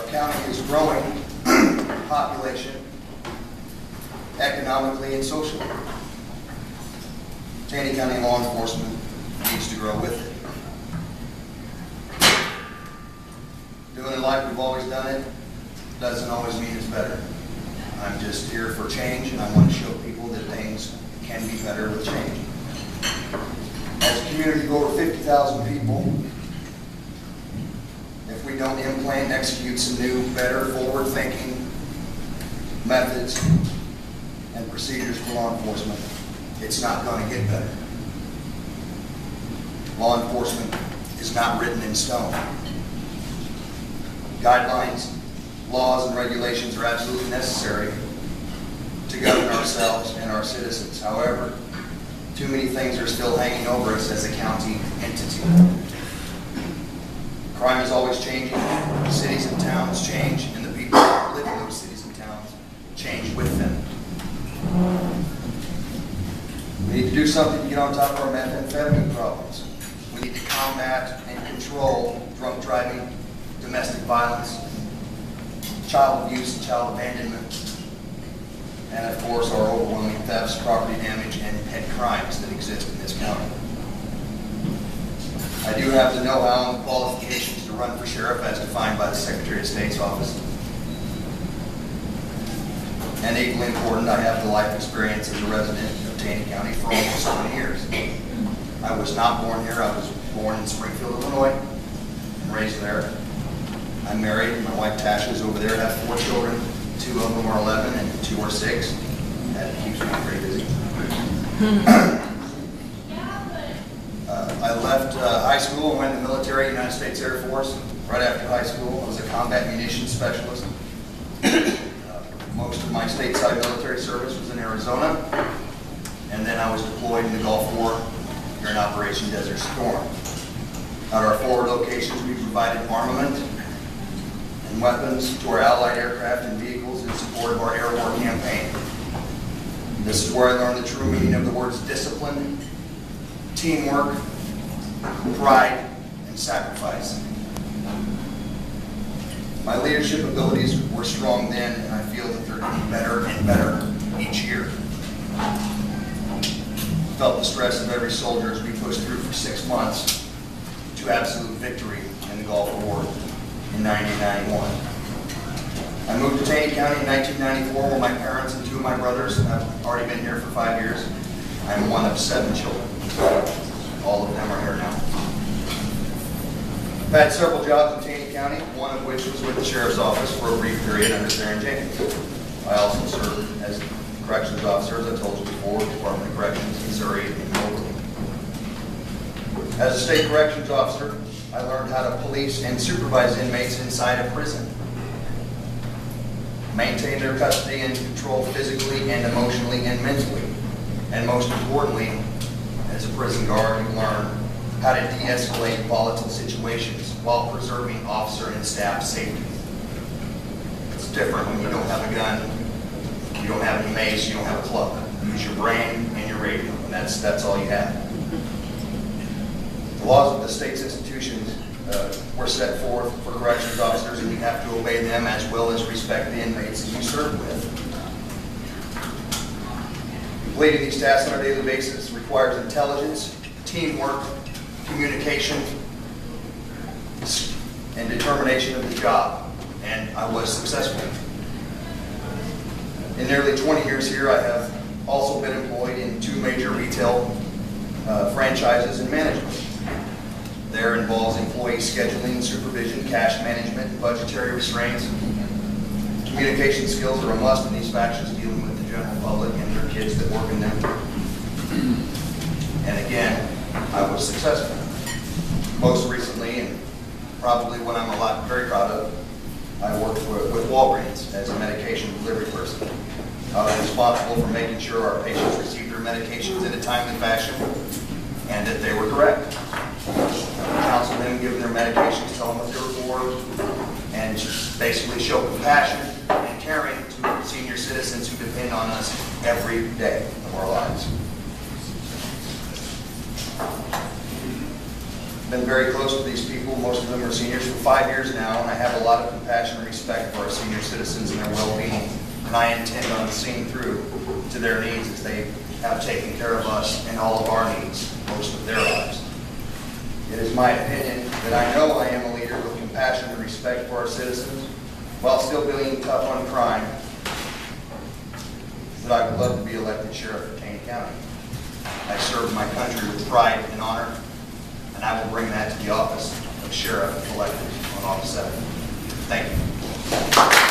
Our county is growing population, economically and socially. Taney County law enforcement needs to grow with it. Doing it like we've always done it doesn't always mean it's better. I'm just here for change, and I want to show people that things can be better with change. As a community of over 50,000 people, if we don't implement and execute some new, better, forward-thinking methods and procedures for law enforcement, it's not going to get better. Law enforcement is not written in stone. Guidelines, laws, and regulations are absolutely necessary to govern ourselves and our citizens. However, too many things are still hanging over us as a county entity. Crime is always changing, cities and towns change, and the people that live in those cities and towns change with them. We need to do something to get on top of our methamphetamine problems. We need to combat and control drunk driving, domestic violence, child abuse and child abandonment, and of course our overwhelming thefts, property damage, and pet crimes that exist in this county. I do have the know-how and the qualifications to run for sheriff as defined by the Secretary of State's office. And equally important, I have the life experience as a resident of Taney County for almost 20 years. I was not born here. I was born in Springfield, Illinois, and raised there. I'm married. My wife Tasha is over there. I have 4 children. 2 of them are 11 and 2 are 6. That keeps me pretty busy. I left high school and went in the military, United States Air Force. Right after high school, I was a combat munitions specialist. Most of my stateside military service was in Arizona, and then I was deployed in the Gulf War during Operation Desert Storm. At our forward locations, we provided armament and weapons to our allied aircraft and vehicles in support of our air war campaign. This is where I learned the true meaning of the words discipline, teamwork, pride, and sacrifice. My leadership abilities were strong then, and I feel that they're getting better and better each year. Felt the stress of every soldier as we pushed through for 6 months to absolute victory in the Gulf War in 1991. I moved to Taney County in 1994 where my parents and 2 of my brothers, and I've already been here for 5 years. I'm one of 7 children. All of them are here now. I've had several jobs in Taney County, one of which was with the Sheriff's Office for a brief period under Sharon Jenkins. I also served as corrections officer, as I told you before, Department of Corrections, Missouri, and locally. As a state corrections officer, I learned how to police and supervise inmates inside a prison, maintain their custody and control physically and emotionally and mentally. And most importantly, as a prison guard, you learn how to de-escalate volatile situations while preserving officer and staff safety. It's different when you don't have a gun, you don't have any mace, you don't have a club. You use your brain and your radio, and that's all you have. The laws of the state's institutions were set forth for corrections officers, and you have to obey them as well as respect the inmates that you serve with. Completing these tasks on a daily basis requires intelligence, teamwork, communication, and determination of the job, and I was successful. In nearly 20 years here, I have also been employed in 2 major retail franchises and management. There involves employee scheduling, supervision, cash management, and budgetary restraints. Communication skills are a must in these factions dealing with the general public and their kids that work in them. And again, I was successful. Most recently, and probably what I'm very proud of, I worked with Walgreens as a medication delivery person. I was responsible for making sure our patients received their medications in a timely fashion and that they were correct. Counsel them, give them their medications, tell them what they're for, and just basically show compassion and caring to senior citizens who depend on us every day of our lives. been very close to these people. Most of them are seniors for 5 years now, and I have a lot of compassion and respect for our senior citizens and their well-being. And I intend on seeing through to their needs as they have taken care of us and all of our needs most of their lives. It is my opinion that I know I am a leader with compassion and respect for our citizens, while still being tough on crime, that I would love to be elected sheriff of Taney County. I serve my country with pride and honor, and I will bring that to the office of sheriff elected on August 7th. Thank you.